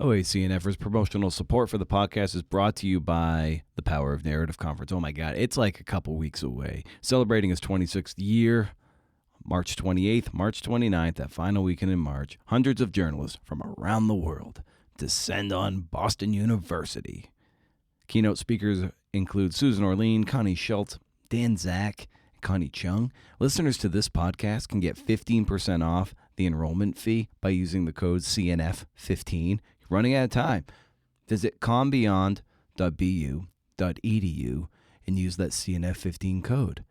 CNFers, promotional support for the podcast is brought to you by the Power of Narrative Conference. Oh my God, it's like a couple weeks away. Celebrating its 26th year, March 28th, March 29th, that final weekend in March, hundreds of journalists from around the world descend on Boston University. Keynote speakers include Susan Orlean, Connie Schultz, Dan Zak, and Connie Chung. Listeners to this podcast can get 15% off the enrollment fee by using the code CNF15. Running out of time. Visit combeyond.bu.edu and use that CNF15 code.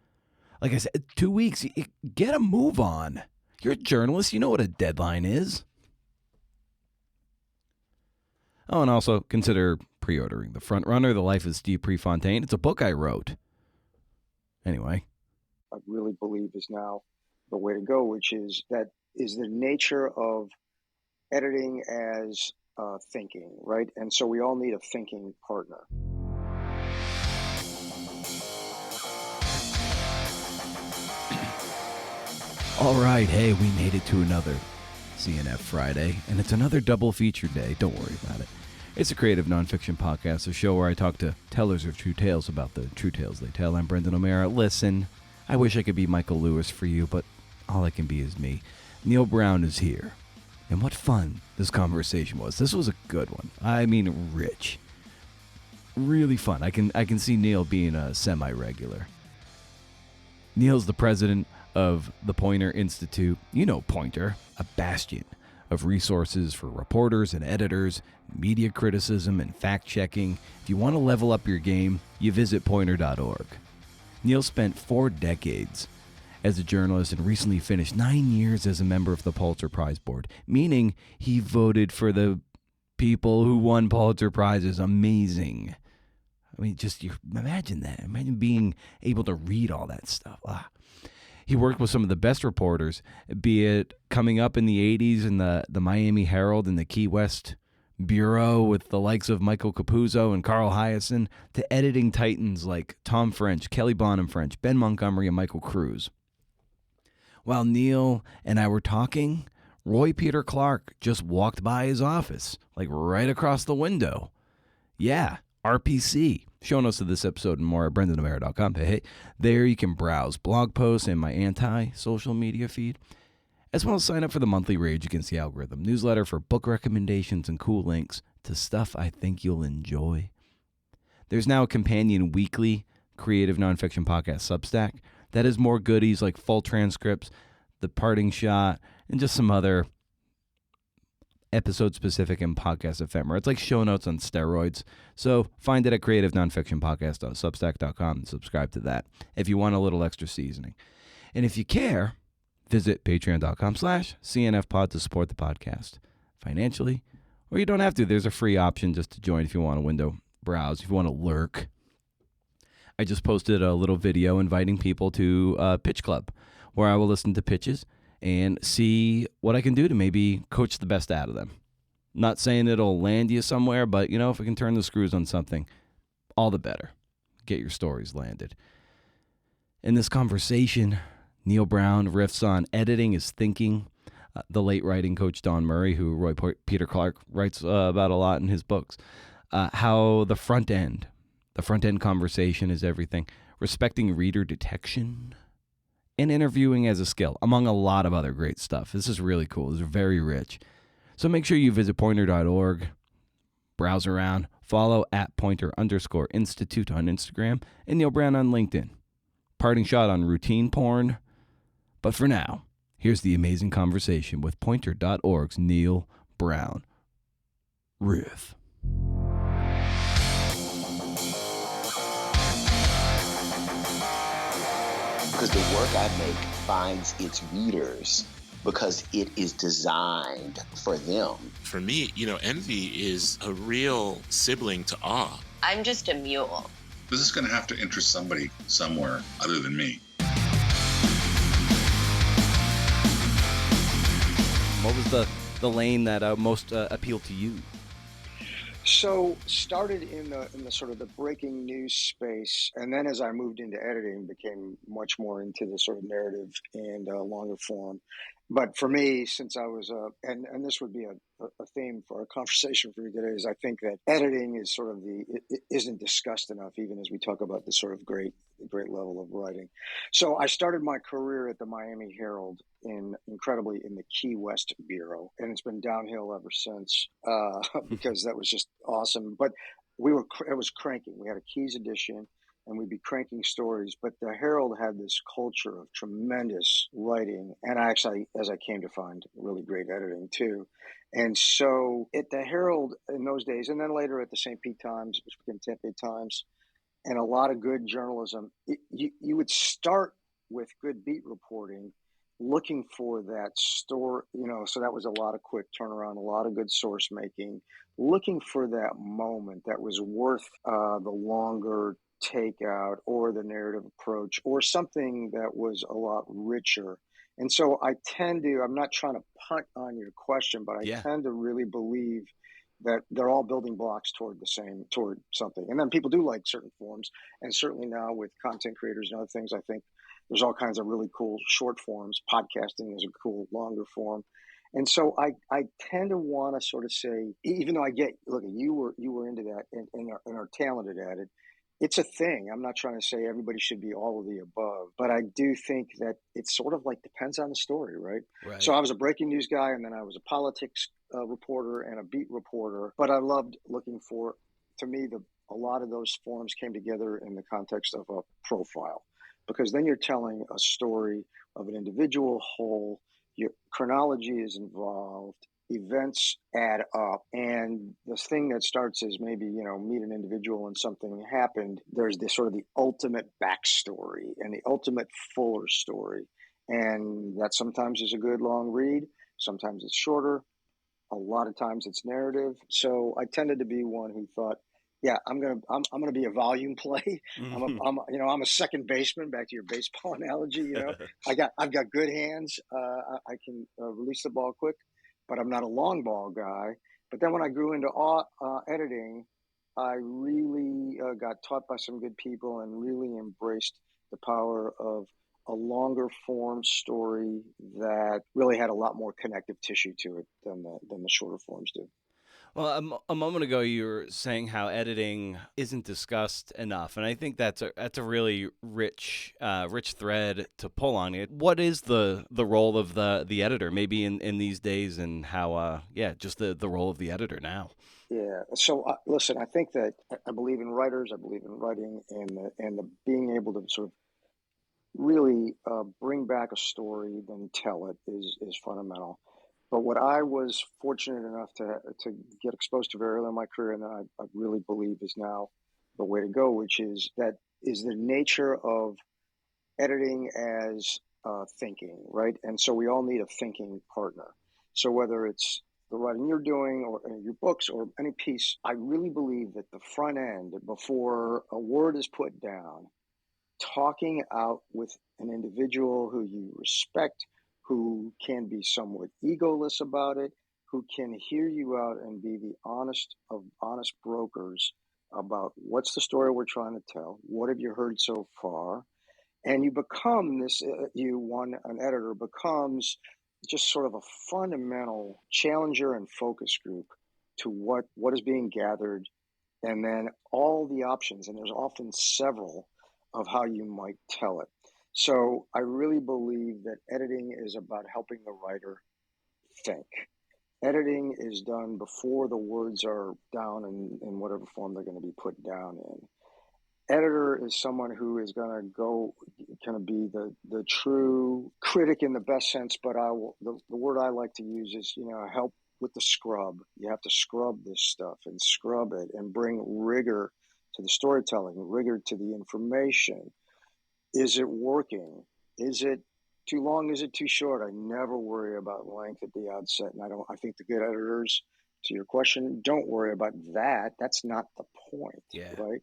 Like I said, 2 weeks. Get a move on. You're a journalist. You know what a deadline is. Oh, and also consider pre-ordering The Front Runner, The Life of Steve Prefontaine. It's a book I wrote. Anyway. I really believe is now the way to go, which is that is the nature of editing as thinking, right? And so we all need a thinking partner. All right, hey, we made it to another CNF Friday, and it's another double feature day. Don't worry about it. It's a creative nonfiction podcast, a show where I talk to tellers of true tales about the true tales they tell. I'm Brendan O'Mara. Listen, I wish I could be Michael Lewis for you, but all I can be is me. Neil Brown is here. And what fun this conversation was. This was a good one. I mean, rich. Really fun. I can see Neil being a semi-regular. Neil's the president of the Poynter Institute. You know Poynter, a bastion of resources for reporters and editors, media criticism and fact-checking. If you want to level up your game, you visit poynter.org. Neil spent 4 decades as a journalist and recently finished 9 years as a member of the Pulitzer Prize Board, meaning he voted for the people who won Pulitzer Prizes. Amazing. I mean, just imagine that. Imagine being able to read all that stuff. He worked with some of the best reporters, be it coming up in the 80s in the Miami Herald and the Key West Bureau with the likes of Michael Capuzzo and Carl Hiaasen, to editing titans like Tom French, Kelly Bonham French, Ben Montgomery, and Michael Cruz. While Neil and I were talking, Roy Peter Clark just walked by his office, like right across the window. Yeah, RPC. Show notes to this episode and more at BrendanO'Mara.com. Hey, there you can browse blog posts and my anti-social media feed, as well as sign up for the monthly Rage Against the Algorithm newsletter for book recommendations and cool links to stuff I think you'll enjoy. There's now a companion weekly creative nonfiction podcast Substack that has more goodies like full transcripts, the parting shot, and just some other episode-specific and podcast ephemera. It's like show notes on steroids. So find it at creativenonfictionpodcast.substack.com and subscribe to that if you want a little extra seasoning. And if you care, visit patreon.com/CNFpod to support the podcast financially. Or you don't have to. There's a free option just to join if you want to window browse, if you want to lurk. I just posted a little video inviting people to a pitch club where I will listen to pitches and see what I can do to maybe coach the best out of them. Not saying it'll land you somewhere, but, if I can turn the screws on something, all the better. Get your stories landed. In this conversation, Neil Brown riffs on editing is thinking. The late writing coach Don Murray, who Roy Peter Clark writes about a lot in his books, how the front end conversation is everything, respecting reader detection, and interviewing as a skill, among a lot of other great stuff. This is really cool. This is very rich. So make sure you visit poynter.org, browse around, follow at @Poynter_Institute on Instagram, and Neil Brown on LinkedIn. Parting shot on routine porn. But for now, here's the amazing conversation with Poynter.org's Neil Brown. Riff. Because the work I make finds its readers because it is designed for them. For me, envy is a real sibling to awe. I'm just a mule. This is going to have to interest somebody somewhere other than me. What was the lane that most appealed to you? So started in the sort of the breaking news space, and then as I moved into editing, became much more into the sort of narrative and longer form. But for me, since I was and this would be a a theme for our conversation for you today is I think that editing is sort of it isn't discussed enough, even as we talk about this sort of great level of writing. So I started my career at the Miami Herald in the Key West bureau, and it's been downhill ever since because that was just awesome. But it was cranking. We had a Keys edition, and we'd be cranking stories. But the Herald had this culture of tremendous writing, and actually, as I came to find, really great editing too. And so at the Herald in those days, and then later at the St. Pete Times, which became Tempe Times, and a lot of good journalism, you would start with good beat reporting, looking for that story, so that was a lot of quick turnaround, a lot of good source making, looking for that moment that was worth the longer takeout or the narrative approach or something that was a lot richer. And so I'm not trying to punt on your question, but I tend to really believe that they're all building blocks toward something. And then people do like certain forms. And certainly now with content creators and other things, I think there's all kinds of really cool short forms. Podcasting is a cool longer form. And so I tend to want to sort of say, even though look, you were into that and are talented at it. It's a thing. I'm not trying to say everybody should be all of the above, but I do think that it's sort of like depends on the story, right? So I was a breaking news guy, and then I was a politics reporter and a beat reporter, but I loved looking for, to me, a lot of those forms came together in the context of a profile, because then you're telling a story of an individual whole, your chronology is involved, events add up, and this thing that starts as maybe, meet an individual and something happened, there's this sort of the ultimate backstory and the ultimate fuller story. And that sometimes is a good long read, sometimes it's shorter, a lot of times it's narrative. So I tended to be one who thought, I'm gonna be a volume play. I'm a second baseman. Back to your baseball analogy, I've got good hands. I can release the ball quick, but I'm not a long ball guy. But then when I grew into editing, I really got taught by some good people and really embraced the power of a longer form story that really had a lot more connective tissue to it than the shorter forms do. Well, a moment ago you were saying how editing isn't discussed enough, and I think that's a really rich thread to pull on. It. What is the role of the editor, maybe in these days, and how just the role of the editor now? Yeah. So listen, I think that I believe in writers. I believe in writing and the being able to sort of really bring back a story, then tell it is fundamental. But what I was fortunate enough to get exposed to very early in my career, and then I really believe is now the way to go, which is the nature of editing as thinking, right? And so we all need a thinking partner. So whether it's the writing you're doing or your books or any piece, I really believe that the front end, before a word is put down, talking out with an individual who you respect, who can be somewhat egoless about it, who can hear you out and be the honest brokers about what's the story we're trying to tell, what have you heard so far, and you become this. An editor becomes just sort of a fundamental challenger and focus group to what is being gathered, and then all the options, and there's often several of how you might tell it. So I really believe that editing is about helping the writer think. Editing is done before the words are down in whatever form they're going to be put down in. Editor is someone who is going to be the true critic in the best sense, but the word I like to use is, help with the scrub. You have to scrub this stuff and scrub it and bring rigor to the storytelling, rigor to the information. Is it working? Is it too long? Is it too short? I never worry about length at the outset. And I think the good editors, to your question, don't worry about that. That's not the point, right?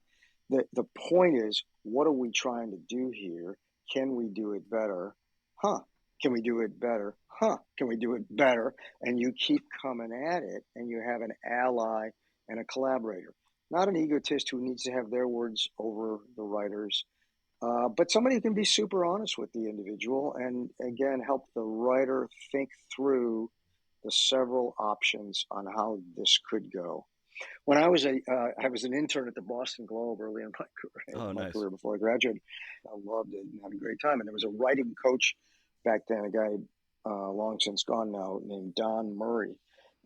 The point is, what are we trying to do here? Can we do it better? Can we do it better? Can we do it better? And you keep coming at it, and you have an ally and a collaborator. Not an egotist who needs to have their words over the writers, but somebody who can be super honest with the individual and, again, help the writer think through the several options on how this could go. When I was an intern at the Boston Globe early in my career before I graduated. I loved it and had a great time. And there was a writing coach back then, a guy long since gone now, named Don Murray.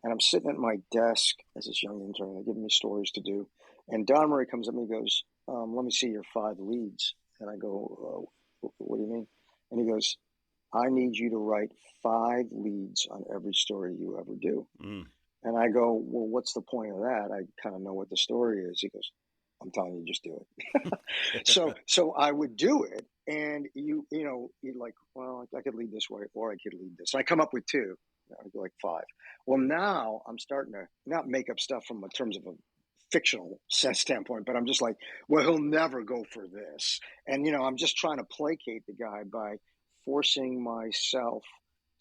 And I'm sitting at my desk as this young intern. They're giving me stories to do. And Don Murray comes up and he goes, let me see your 5 leads. And I go, what do you mean? And he goes, I need you to write 5 leads on every story you ever do. And I go, well, what's the point of that? I kind of know what the story is. He goes, I'm telling you, just do it. So I would do it. And you're like, well, I could lead this way or I could lead this. So I come up with 2. I go like 5. Well, now I'm starting to not make up stuff from in terms of a fictional standpoint, but I'm just like, well, he'll never go for this. And, I'm just trying to placate the guy by forcing myself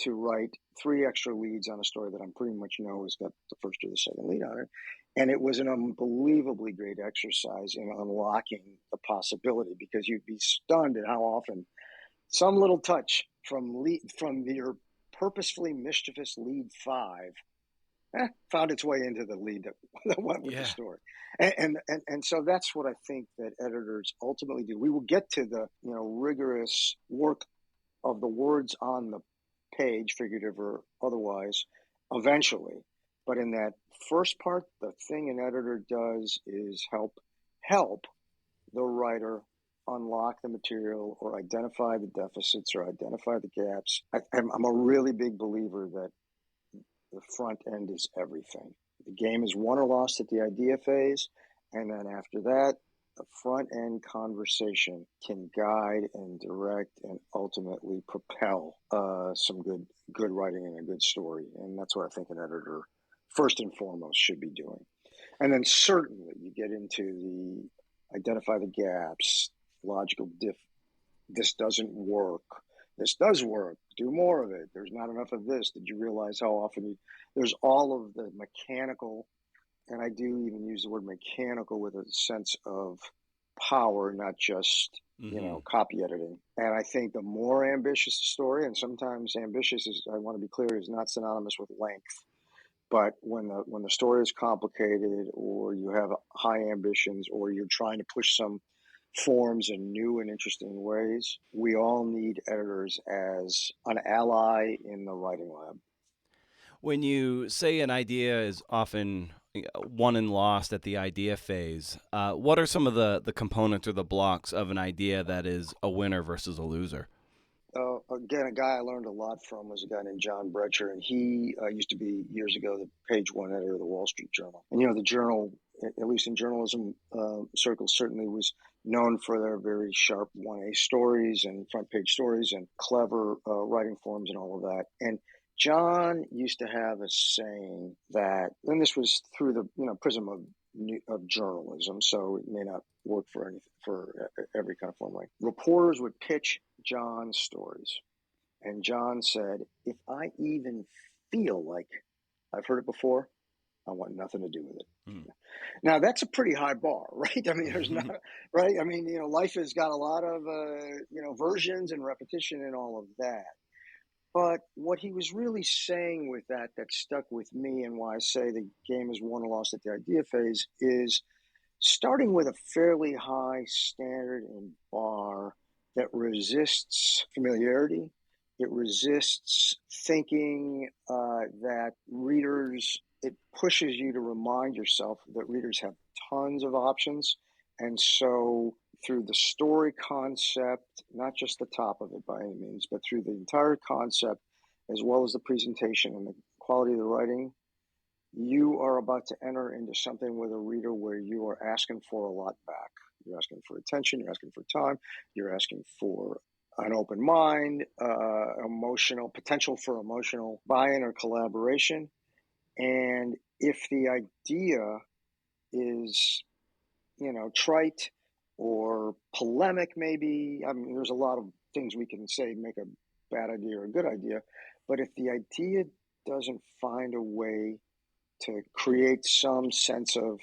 to write 3 extra leads on a story that I pretty much know has got the first or the second lead on it. And it was an unbelievably great exercise in unlocking the possibility, because you'd be stunned at how often some little touch from your purposefully mischievous lead 5 found its way into the lead that went with the story. And so that's what I think that editors ultimately do. We will get to the rigorous work of the words on the page, figurative or otherwise, eventually. But in that first part, the thing an editor does is help the writer unlock the material or identify the deficits or identify the gaps. I'm a really big believer that the front end is everything. The game is won or lost at the idea phase, and then after that, the front end conversation can guide and direct and ultimately propel some good writing and a good story. And that's what I think an editor, first and foremost, should be doing. And then certainly you get into the identify the gaps, logical this doesn't work. This does work. Do more of it. There's not enough of this. Did you realize how often there's all of the mechanical, and I do even use the word mechanical with a sense of power, not just, copy editing. And I think the more ambitious the story, and sometimes ambitious is, I want to be clear, is not synonymous with length. But when the story is complicated, or you have high ambitions, or you're trying to push some forms in new and interesting ways, we all need editors as an ally in the writing lab. When you say an idea is often won and lost at the idea phase, what are some of the components or the blocks of an idea that is a winner versus a loser? Again, a guy I learned a lot from was a guy named John Brecher, and he used to be, years ago, the page 1 editor of the Wall Street Journal. And, the journal, at least in journalism circles, certainly was known for their very sharp 1A stories and front page stories and clever writing forms and all of that. And John used to have a saying that, and this was through the prism of journalism, so it may not work for every kind of form. Like, reporters would pitch John stories, and John said, "If I even feel like I've heard it before, I want nothing to do with it." Now that's a pretty high bar, right? I mean, there's not, right? I mean, life has got a lot of versions and repetition and all of that. But what he was really saying with that stuck with me, and why I say the game is won or lost at the idea phase, is starting with a fairly high standard and bar that resists familiarity. It resists thinking that readers, it pushes you to remind yourself that readers have tons of options. And so through the story concept, not just the top of it by any means, but through the entire concept, as well as the presentation and the quality of the writing, you are about to enter into something with a reader where you are asking for a lot back. You're asking for attention, you're asking for time, you're asking for an open mind, potential for emotional buy-in or collaboration. And if the idea is, trite or polemic, maybe, I mean, there's a lot of things we can say make a bad idea or a good idea, but if the idea doesn't find a way to create some sense of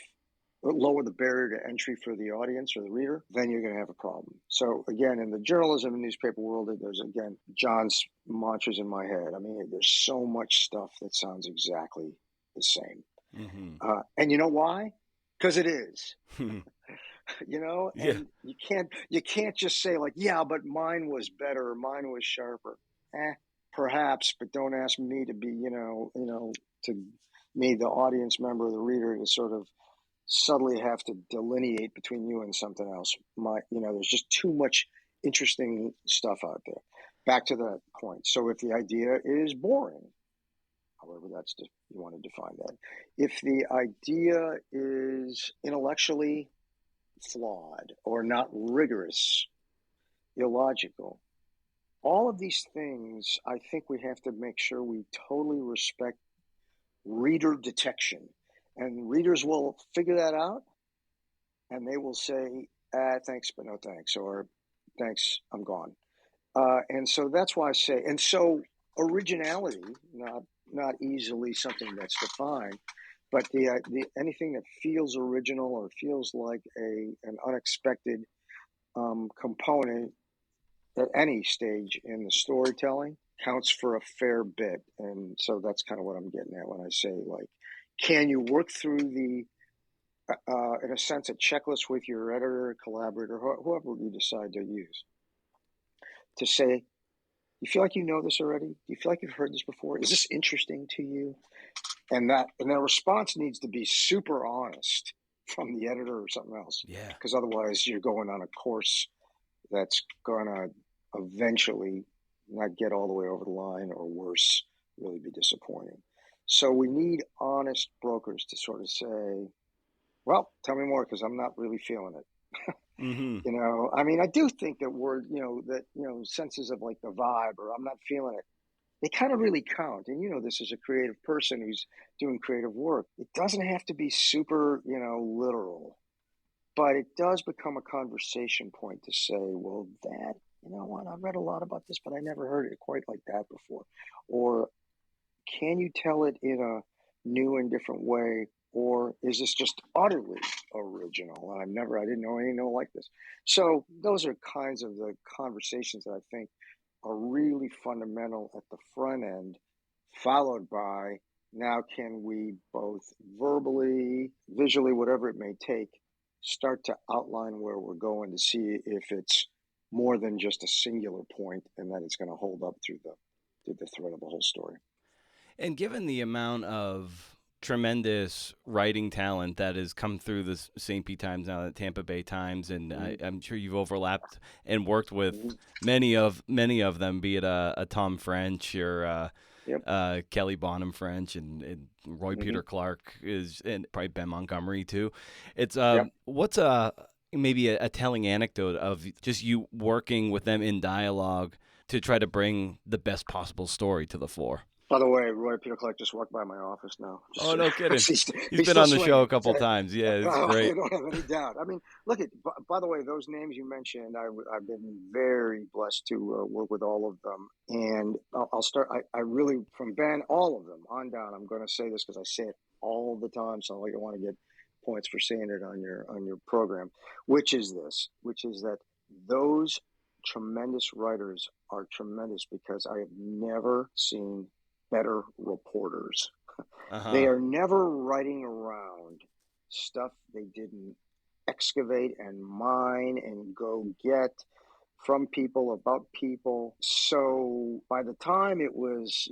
lower the barrier to entry for the audience or the reader, then you're going to have a problem. So again, in the journalism and newspaper world, there's, again, John's mantras in my head. I mean, there's so much stuff that sounds exactly the same. Mm-hmm. And you know why? Because it is. You know, Yeah. and you can't just say like, yeah, but mine was better, or mine was sharper. Perhaps, but don't ask me to be, to me, the audience member, the reader, to sort of subtly have to delineate between you and something else. There's just too much interesting stuff out there. Back to that point. So if the idea is boring, however you want to define that, if the idea is intellectually flawed or not rigorous, illogical, all of these things, I think we have to make sure we totally respect reader detection. And readers will figure that out, and they will say, thanks, but no thanks, or thanks, I'm gone. And so that's why I say, and so originality, not easily something that's defined, but the anything that feels original or feels like an unexpected component at any stage in the storytelling counts for a fair bit. And so that's kind of what I'm getting at when I say, like, can you work through in a sense, a checklist with your editor, collaborator, whoever you decide to use, to say, you feel like you know this already? Do you feel like you've heard this before? Is this interesting to you? And the response needs to be super honest from the editor or something else. Yeah. Because otherwise you're going on a course that's going to eventually not get all the way over the line, or worse, really be disappointing. So we need honest brokers to sort of say, well, tell me more, because I'm not really feeling it. Mm-hmm. I mean, I do think that senses of like the vibe, or I'm not feeling it, they kind of really count. And this is a creative person who's doing creative work. It doesn't have to be super, literal, but it does become a conversation point to say, well, that, you know what, I've read a lot about this, but I never heard it quite like that before. Or can you tell it in a new and different way? Or is this just utterly original? And I didn't know anything like this. So those are kinds of the conversations that I think are really fundamental at the front end, followed by, now can we both verbally, visually, whatever it may take, start to outline where we're going to see if it's more than just a singular point, and that it's going to hold up through the thread of the whole story. And given the amount of tremendous writing talent that has come through the St. Pete Times, now the Tampa Bay Times, and I'm sure you've overlapped and worked with many of them, be it a Tom French or Kelly Bonham French and Roy Peter Clark and probably Ben Montgomery too. It's what's maybe a telling anecdote of just you working with them in dialogue to try to bring the best possible story to the floor? By the way, Roy Peter Clark just walked by my office now. No kidding. He's been on the swinging. show a couple times. Yeah, it's great. I don't have any doubt. I mean, look, by the way, those names you mentioned, I've been very blessed to work with all of them. And I'll start, I really, from Ben, all of them on down, I'm going to say this because I say it all the time, so I don't want to get points for saying it on your program, which is that those tremendous writers are tremendous because I have never seen better reporters. They are never writing around stuff they didn't excavate and mine and go get from people, about people. So by the time it was,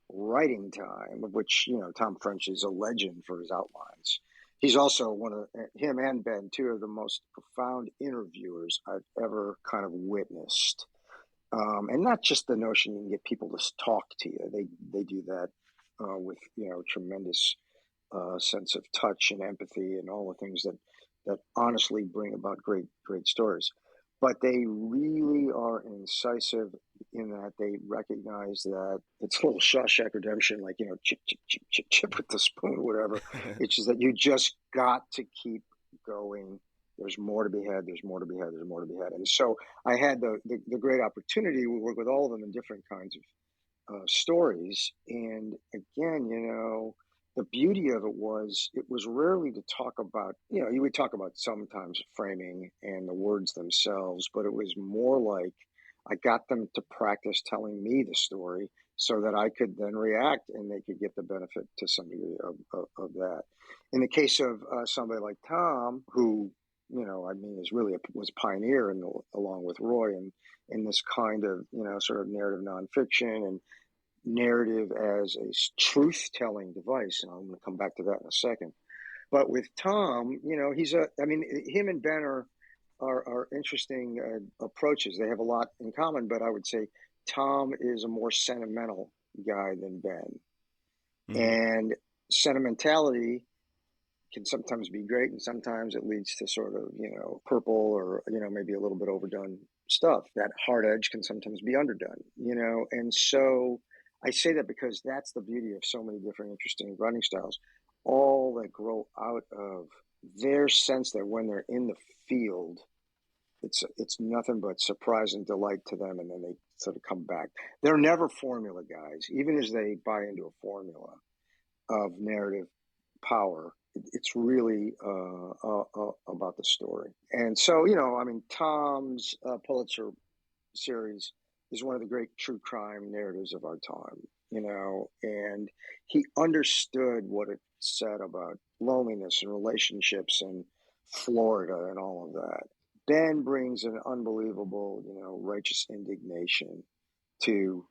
writing time, of which, Tom French is a legend for his outlines. He's also him and Ben, two of the most profound interviewers I've ever kind of witnessed. And not just the notion you can get people to talk to you. They do that with tremendous sense of touch and empathy and all the things that honestly bring about great stories. But they really are incisive in that they recognize that it's a little Shawshank Redemption, like chip, chip, chip, chip, chip with the spoon, whatever. It's just that you just got to keep going. There's more to be had. There's more to be had. There's more to be had. And so I had the great opportunity to work with all of them in different kinds of stories. And again, the beauty of it was rarely to talk about, you would talk about sometimes framing and the words themselves, but it was more like I got them to practice telling me the story so that I could then react and they could get the benefit to some degree of that. In the case of somebody like Tom, who, is really was a pioneer along with Roy in this kind of, sort of narrative nonfiction and narrative as a truth-telling device. And I'm going to come back to that in a second. But with Tom, him and Ben are interesting approaches. They have a lot in common, but I would say Tom is a more sentimental guy than Ben. Mm-hmm. And sentimentality can sometimes be great, and sometimes it leads to sort of, purple or, maybe a little bit overdone stuff. That hard edge can sometimes be underdone, and so I say that because that's the beauty of so many different interesting writing styles, all that grow out of their sense that when they're in the field, it's nothing but surprise and delight to them, and then they sort of come back. They're never formula guys, even as they buy into a formula of narrative power. It's really about the story. And so, Tom's Pulitzer series is one of the great true crime narratives of our time, and he understood what it said about loneliness and relationships and Florida and all of that. Ben brings an unbelievable, righteous indignation to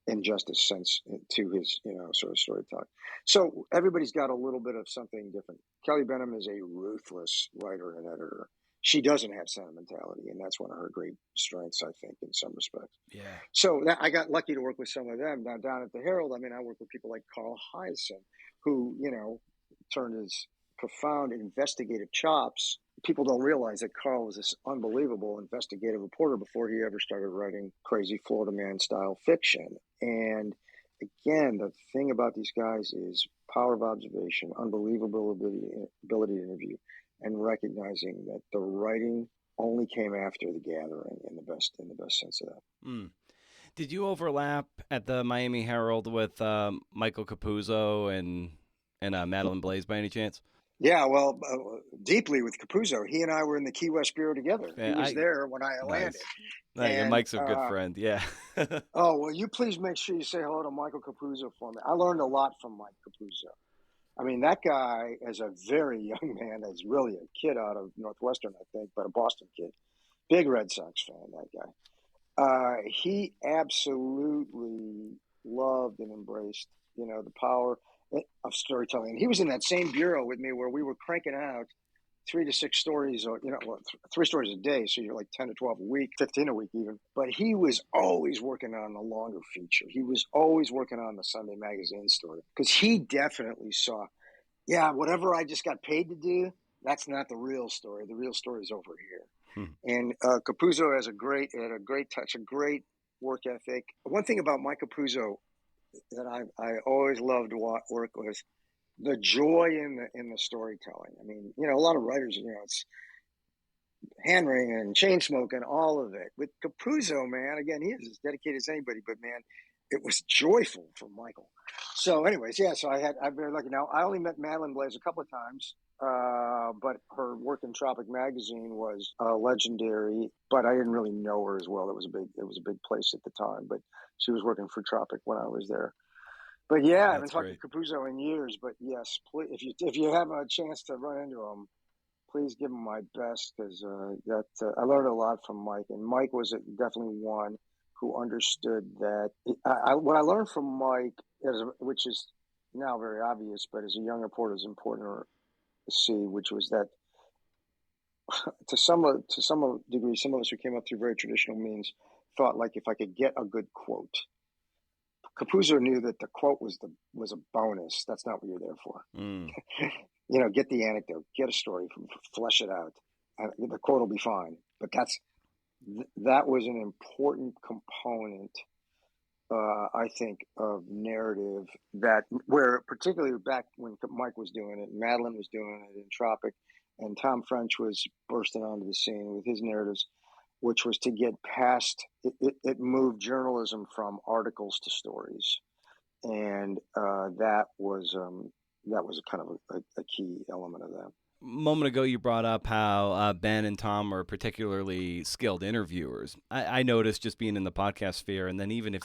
injustice sense to his, sort of storytelling. So everybody's got a little bit of something different. Kelly Benham is a ruthless writer and editor. She doesn't have sentimentality, and that's one of her great strengths, I think, in some respects. Yeah. So I got lucky to work with some of them. Now, down at the Herald, I work with people like Carl Hiaasen, who, turned his profound investigative chops. People don't realize that Carl was this unbelievable investigative reporter before he ever started writing crazy Florida man-style fiction. And again, the thing about these guys is power of observation, unbelievable ability to interview, and recognizing that the writing only came after the gathering in the best sense of that. Mm. Did you overlap at the Miami Herald with Michael Capuzzo and Madeline Blaze by any chance? Yeah, well, deeply with Capuzzo. He and I were in the Key West Bureau together. Yeah, he was there when I landed. Nice. And Mike's a good friend, yeah. Oh, well, you please make sure you say hello to Michael Capuzzo for me. I learned a lot from Mike Capuzzo. That guy, as a very young man, is really a kid out of Northwestern, I think, but a Boston kid. Big Red Sox fan, that guy. He absolutely loved and embraced, the power of storytelling. And he was in that same bureau with me where we were cranking out 3 to 6 stories, or 3 stories a day. So you're like 10 to 12 a week, 15 a week even. But he was always working on a longer feature. He was always working on the Sunday magazine story because he definitely saw, whatever I just got paid to do, that's not the real story. The real story is over here. And Capuzzo had a great touch, a great work ethic. One thing about Mike Capuzzo that I always loved work was the joy in the storytelling. A lot of writers, it's hand wringing and chain smoking, all of it. With Capuzzo, man, again, he is as dedicated as anybody, but man, it was joyful for Michael. So anyways, so I'm very lucky. Now, I only met Madeline Blaze a couple of times, but her work in Tropic magazine was legendary, but I didn't really know her as well. It was a big place at the time, but she was working for Tropic when I was there. But I haven't talked to Capuzzo in years. But yes, please, if you have a chance to run into him, please give him my best because I learned a lot from Mike, and Mike was definitely one who understood that. What I learned from Mike, which is now very obvious, but as a young reporter, is important to see, which was that to some degree, some of us who came up through very traditional means thought like if I could get a good quote. Capuzzo knew that the quote was a bonus. That's not what you're there for. Get the anecdote, get a story, flesh it out. The quote will be fine. But that was an important component, I think, of narrative where particularly back when Mike was doing it, Madeline was doing it in Tropic, and Tom French was bursting onto the scene with his narratives, which was to get past it moved journalism from articles to stories. And that was that was kind of a key element of that. A moment ago, you brought up how Ben and Tom are particularly skilled interviewers. I noticed just being in the podcast sphere, and then even if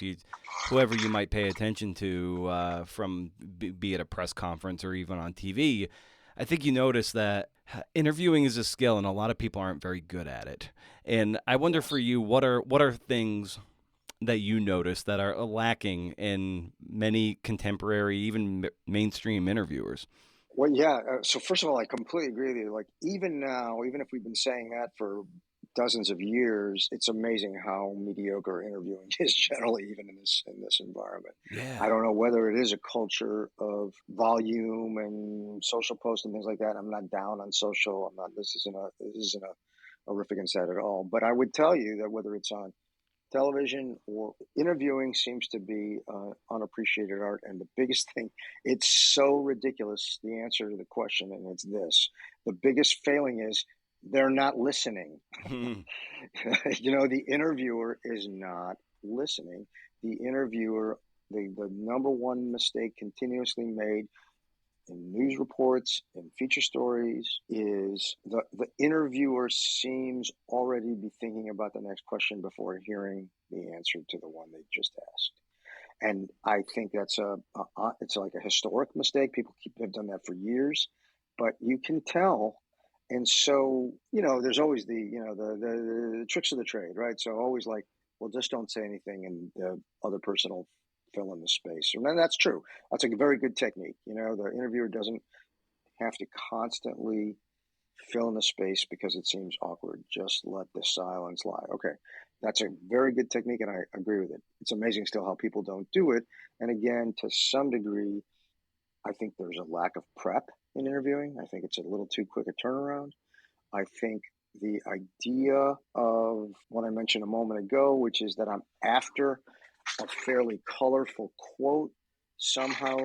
whoever you might pay attention to from be it a press conference or even on TV, I think you notice that interviewing is a skill, and a lot of people aren't very good at it. And I wonder for you, what are things that you notice that are lacking in many contemporary, even mainstream interviewers? Well, yeah. So first of all, I completely agree with you. Like even now, even if we've been saying that for dozens of years, it's amazing how mediocre interviewing is generally, even in this environment. Yeah. I don't know whether it is a culture of volume and social posts and things like that. I'm not down on social. I'm not. This isn't a horrific insight at all. But I would tell you that whether it's on television or interviewing seems to be unappreciated art. And the biggest thing, it's so ridiculous, the answer to the question, and it's this. The biggest failing is they're not listening. The interviewer is not listening. The interviewer, the number one mistake continuously made in news reports and feature stories is the interviewer seems already be thinking about the next question before hearing the answer to the one they just asked. And I think that's it's like a historic mistake. People have done that for years, but you can tell. And so, there's always the tricks of the trade, right? So always like, well, just don't say anything and the other person will fill in the space. And that's true. That's a very good technique. The interviewer doesn't have to constantly fill in the space because it seems awkward. Just let the silence lie. Okay. That's a very good technique, and I agree with it. It's amazing still how people don't do it. And again, to some degree, I think there's a lack of prep in interviewing. I think it's a little too quick a turnaround. I think the idea of what I mentioned a moment ago, which is that I'm after a fairly colorful quote, somehow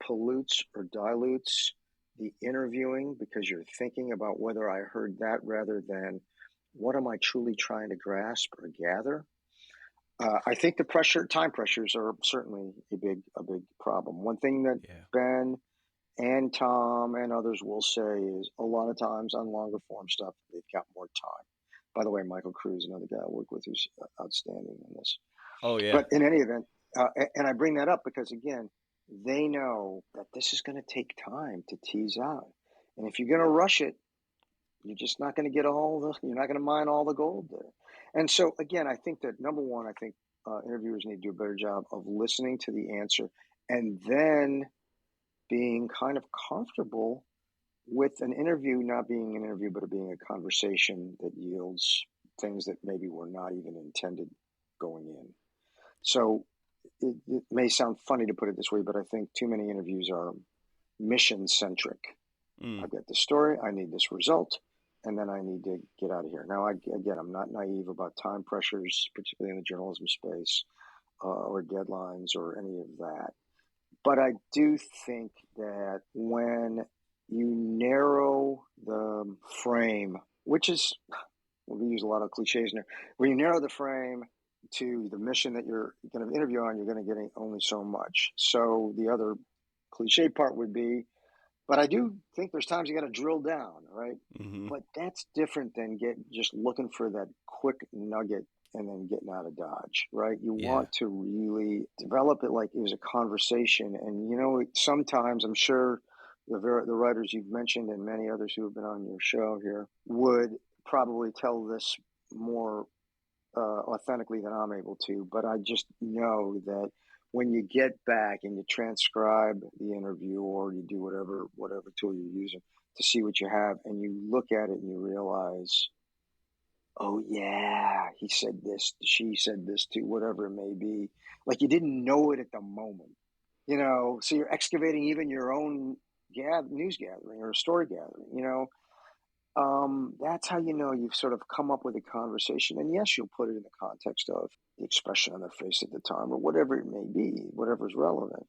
pollutes or dilutes the interviewing because you're thinking about whether I heard that rather than what am I truly trying to grasp or gather. I think time pressures are certainly a big problem. One thing that Ben and Tom and others will say is a lot of times on longer form stuff, they've got more time. By the way, Michael Cruz, another guy I work with who's outstanding in this. Oh, yeah. But in any event, and I bring that up because, again, they know that this is going to take time to tease out. And if you're going to rush it, you're just not going to get you're not going to mine all the gold there. And so, again, I think that number one, interviewers need to do a better job of listening to the answer and then being kind of comfortable with an interview not being an interview, but it being a conversation that yields things that maybe were not even intended going in. So it may sound funny to put it this way, but I think too many interviews are mission-centric. I've got this story, I need this result, and then I need to get out of here. Now, I'm not naive about time pressures, particularly in the journalism space, or deadlines or any of that. But I do think that when you narrow the frame, which is, we use a lot of cliches in there, when you narrow the frame to the mission that you're going to interview on, you're going to get only so much. So the other cliche part would be, but I do think there's times you got to drill down, right? Mm-hmm. But that's different than just looking for that quick nugget and then getting out of Dodge, right? You want to really develop it like it was a conversation. And, sometimes I'm sure the writers you've mentioned and many others who have been on your show here would probably tell this more authentically than I'm able to. But I just know that when you get back and you transcribe the interview or you do whatever tool you're using to see what you have, and you look at it and you realize, oh yeah, he said this, she said this too, whatever it may be. Like you didn't know it at the moment, so you're excavating even your own news gathering or story gathering, that's how you've sort of come up with a conversation. And yes, you'll put it in the context of the expression on their face at the time or whatever it may be, whatever's relevant.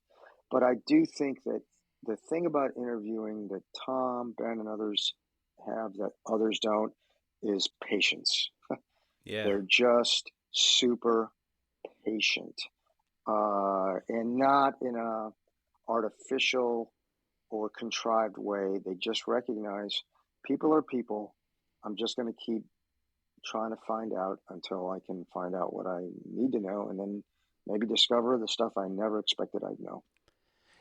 But I do think that the thing about interviewing that Tom, Ben, and others have that others don't is patience. Yeah. They're just super patient, and not in a artificial or contrived way. They just recognize people are people. I'm just going to keep trying to find out until I can find out what I need to know, and then maybe discover the stuff I never expected I'd know.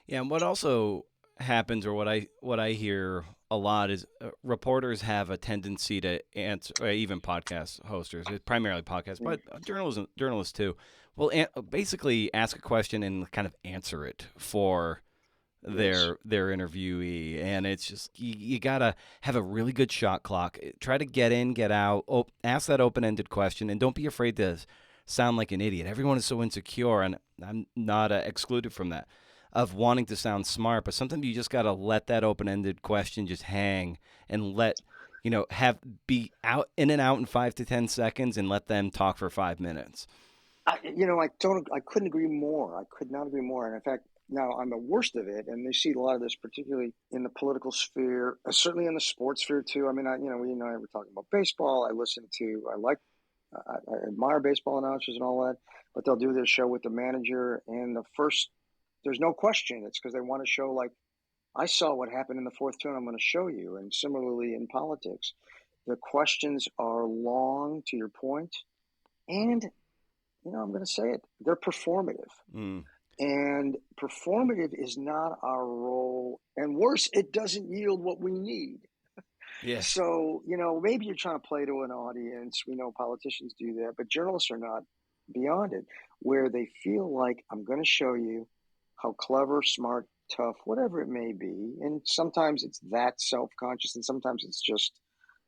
Yeah, and what also happens, or what I hear a lot, is reporters have a tendency to answer, or even podcast hosters, primarily podcasts, but journalists too, will basically ask a question and kind of answer it for their interviewee, and it's just you gotta have a really good shot clock. Try to get in, get out. Ask that open-ended question, and don't be afraid to sound like an idiot. Everyone is so insecure, and I'm not excluded from that, of wanting to sound smart. But sometimes you just gotta let that open-ended question just hang and let be out in and out in 5 to 10 seconds, and let them talk for 5 minutes. I couldn't agree more. I could not agree more. And in fact, now, on the worst of it, and they see a lot of this, particularly in the political sphere, certainly in the sports sphere too. I mean, we and I were talking about baseball. I admire baseball announcers and all that, but they'll do their show with the manager, and there's no question. It's because they want to show, like, I saw what happened in the fourth turn. I'm going to show you. And similarly in politics, the questions are long, to your point, and I'm going to say it, they're performative. And performative is not our role. And worse, it doesn't yield what we need. Yeah. So, maybe you're trying to play to an audience. We know politicians do that, but journalists are not beyond it, where they feel like, I'm going to show you how clever, smart, tough, whatever it may be. And sometimes it's that self-conscious, and sometimes it's just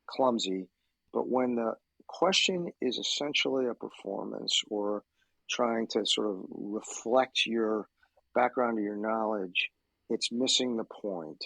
clumsy. But when the question is essentially a performance, or trying to sort of reflect your background or your knowledge, it's missing the point.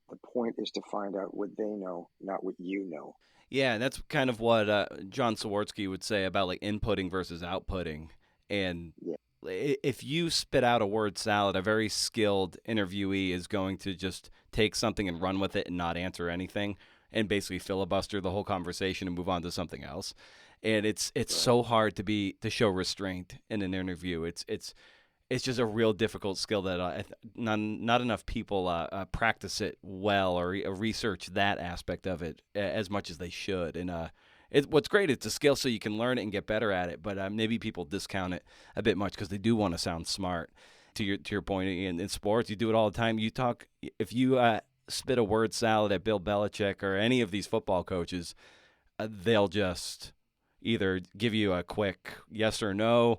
The point is to find out what they know, not what you know. Yeah, that's kind of what John Sawartzky would say about like inputting versus outputting. And if you spit out a word salad, a very skilled interviewee is going to just take something and run with it and not answer anything, and basically filibuster the whole conversation and move on to something else. And it's so hard to show restraint in an interview. It's just a real difficult skill that not enough people practice it well, or research that aspect of it as much as they should. And what's great, it's a skill so you can learn it and get better at it. But maybe people discount it a bit much because they do want to sound smart. To your point, in sports, you do it all the time. If you spit a word salad at Bill Belichick or any of these football coaches, they'll just either give you a quick yes or no,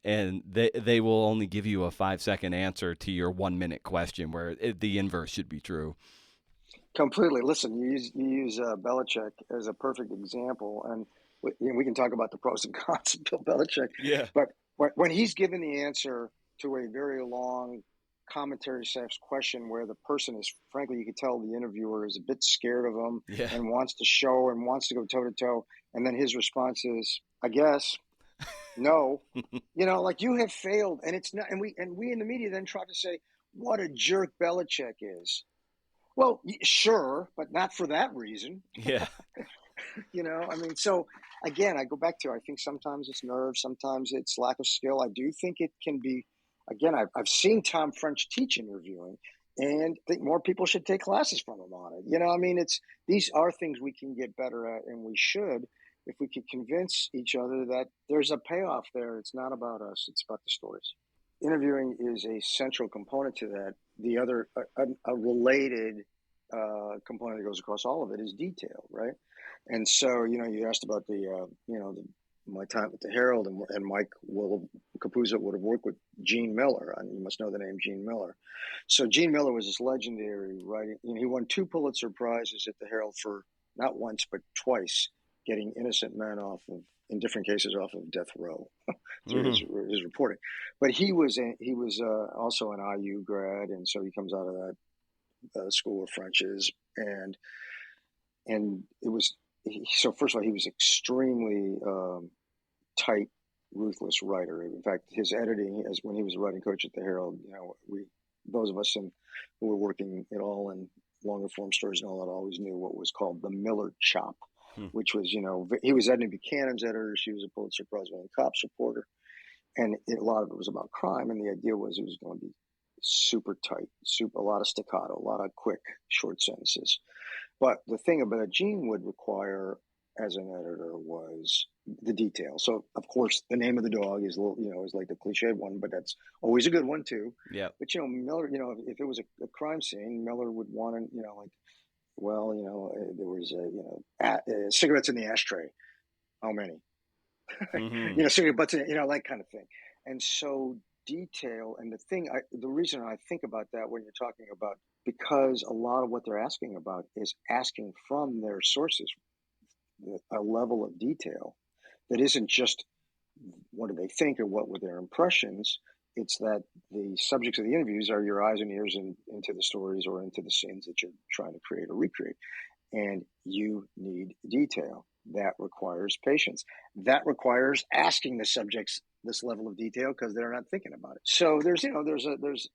and they will only give you a 5-second answer to your 1-minute question, where the inverse should be true. Completely. Listen, you use Belichick as a perfect example, and we can talk about the pros and cons of Bill Belichick. Yeah. But when he's given the answer to a very long commentary sex question, where the person is, frankly, you could tell the interviewer is a bit scared of him and wants to show and wants to go toe to toe, and then his response is, I guess, no. Like, you have failed, and it's not. And we in the media then try to say what a jerk Belichick is. Well, sure, but not for that reason. Yeah. So again, I go back to, I think sometimes it's nerves, sometimes it's lack of skill. I do think it can be, again, I've seen Tom French teach interviewing, and I think more people should take classes from him on it. These are things we can get better at, and we should, if we could convince each other that there's a payoff there. It's not about us, it's about the stories. Interviewing is a central component to that. The other, a related component that goes across all of it is detail, right? And so, you asked about my time at the Herald, and Mike Capuzzo would have worked with Gene Miller. You must know the name Gene Miller. So Gene Miller was this legendary writing. He won 2 Pulitzer Prizes at the Herald for not once but twice getting innocent men in different cases off of death row through his reporting. But he was also an IU grad, and so he comes out of that school of French's, and it was. So first of all, he was extremely tight, ruthless writer. In fact, his editing, as when he was a writing coach at the Herald, those of us who were working at all in longer form stories and all that, always knew what was called the Miller chop, which was, he was editing Buchanan's editor. She was a Pulitzer Prize winning cops reporter, and a lot of it was about crime. And the idea was it was going to be super tight, a lot of staccato, a lot of quick, short sentences. But the thing about a Gene would require as an editor was the detail. So, of course, the name of the dog is a little, is like the cliched one, but that's always a good one too. Yeah. But Miller, if it was a crime scene, Miller would want to, there was cigarettes in the ashtray. How many? Mm-hmm. Cigarette butts, that kind of thing. And so detail, and the reason I think about that when you're talking about, because a lot of what they're asking about is asking from their sources a level of detail that isn't just what do they think or what were their impressions. It's that the subjects of the interviews are your eyes and ears into the stories or into the scenes that you're trying to create or recreate. And you need detail. That requires patience. That requires asking the subjects this level of detail because they're not thinking about it. So there's it's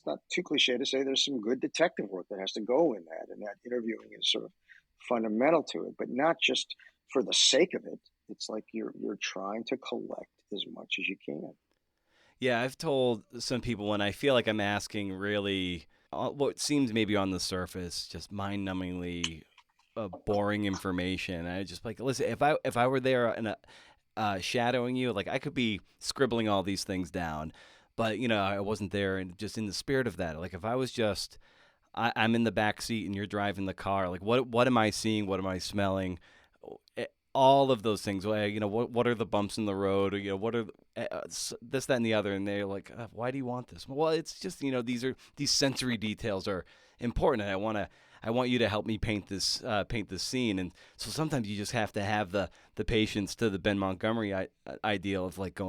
not too cliche to say there's some good detective work that has to go in that, and that interviewing is sort of fundamental to it, but not just for the sake of it. It's like you're trying to collect as much as you can. Yeah, I've told some people when I feel like I'm asking really what seems maybe on the surface just mind-numbingly boring information. I just like, listen, if I were there and shadowing you, like I could be scribbling all these things down, but I wasn't there, and just in the spirit of that, like if I was just I'm in the back seat and you're driving the car, like what am I seeing? What am I smelling? All of those things. What are the bumps in the road? Or, what are this, that, and the other? And they're like, why do you want this? Well, it's just these sensory details are important, and I want you to help me paint this scene. And so sometimes you just have to have the patience to the Ben Montgomery ideal of like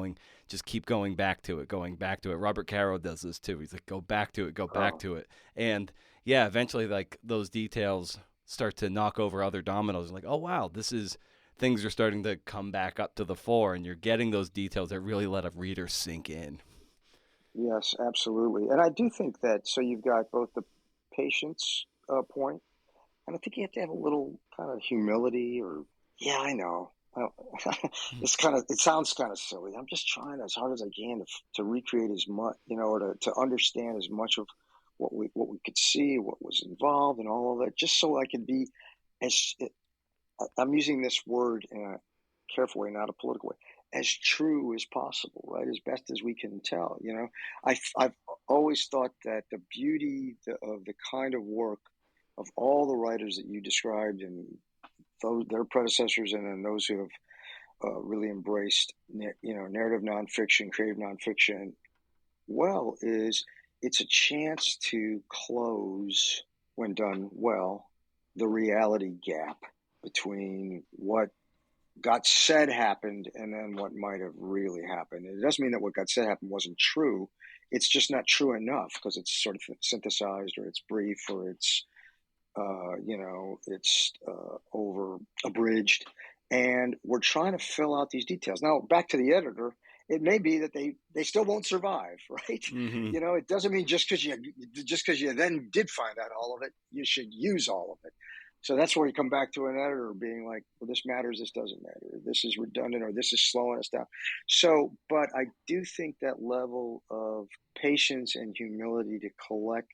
keep going back to it. Robert Caro does this too. He's like, go back to it. And yeah, eventually like those details start to knock over other dominoes. Like, oh wow, things are starting to come back up to the fore, and you're getting those details that really let a reader sink in. Yes, absolutely. And I do think that, so you've got both the patience point, and I think you have to have a little kind of humility I know. It sounds kind of silly. I'm just trying as hard as I can to recreate as much, or to understand as much of what we could see, what was involved, and all of that, just so I can be I'm using this word in a careful way, not a political way, as true as possible, right? As best as we can tell. I've always thought that the beauty of the kind of work of all the writers that you described, and their predecessors, and then those who have really embraced, narrative nonfiction, creative nonfiction, is it's a chance to close, when done well, the reality gap between what got said happened and then what might have really happened. It doesn't mean that what got said happened wasn't true. It's just not true enough because it's sort of synthesized, or it's brief, or it's over abridged, and we're trying to fill out these details. Now, back to the editor, it may be that they still won't survive, right? Mm-hmm. It doesn't mean just because you then did find out all of it, you should use all of it. So that's where you come back to an editor being like, well, this matters, this doesn't matter, this is redundant, or this is slowing us down. So, but I do think that level of patience and humility to collect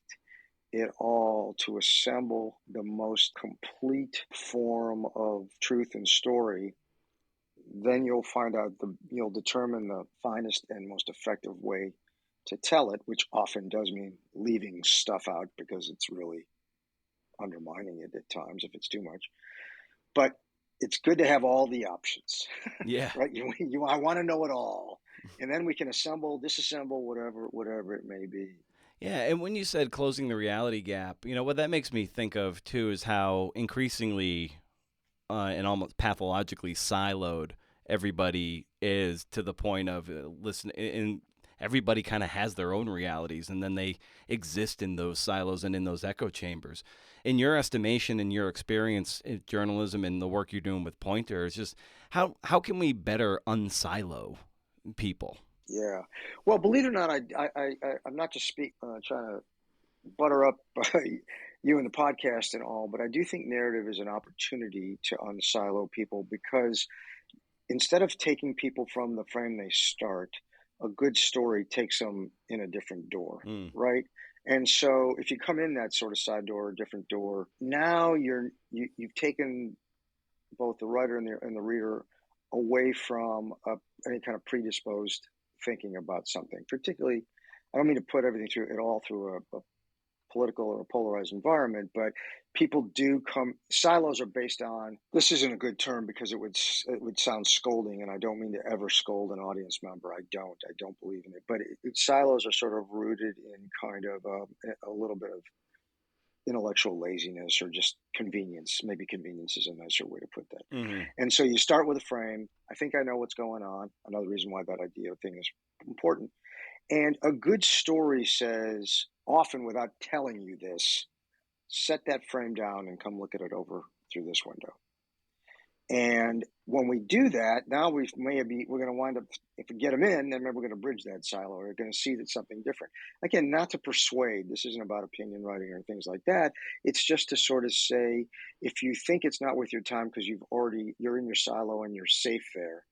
it all, to assemble the most complete form of truth and story, then you'll you'll determine the finest and most effective way to tell it, which often does mean leaving stuff out because it's really undermining it at times if it's too much. But it's good to have all the options. Yeah. Right? I want to know it all. And then we can assemble, disassemble, whatever it may be. Yeah, and when you said closing the reality gap, what that makes me think of too is how increasingly and almost pathologically siloed everybody is, to the point of everybody kind of has their own realities, and then they exist in those silos and in those echo chambers. In your estimation and your experience in journalism and the work you're doing with Poynter, it's just how can we better unsilo people? Yeah. Well, believe it or not, I'm not just trying to butter up you and the podcast and all, but I do think narrative is an opportunity to unsilo people, because instead of taking people from the frame they start, a good story takes them in a different door, Mm. right? And so if you come in that sort of side door or different door, now you've taken both the writer and the reader away from any kind of predisposed thinking about something. Particularly, I don't mean to put everything through a political or a polarized environment, but people do come. Silos are based on. This isn't a good term because it would sound scolding, and I don't mean to ever scold an audience member. I don't believe in it. But silos are sort of rooted in kind of a little bit of intellectual laziness or just convenience. Maybe convenience is a nicer way to put that. Mm-hmm. And so you start with a frame. I think I know what's going on. Another reason why that idea thing is important. And a good story says, often without telling you this, set that frame down and come look at it over through this window. And when we do that, now we're going to wind up, if we get them in, then maybe we're going to bridge that silo. We're going to see that something different. Again, not to persuade. This isn't about opinion writing or things like that. It's just to sort of say, if you think it's not worth your time because you're in your silo and you're safe there,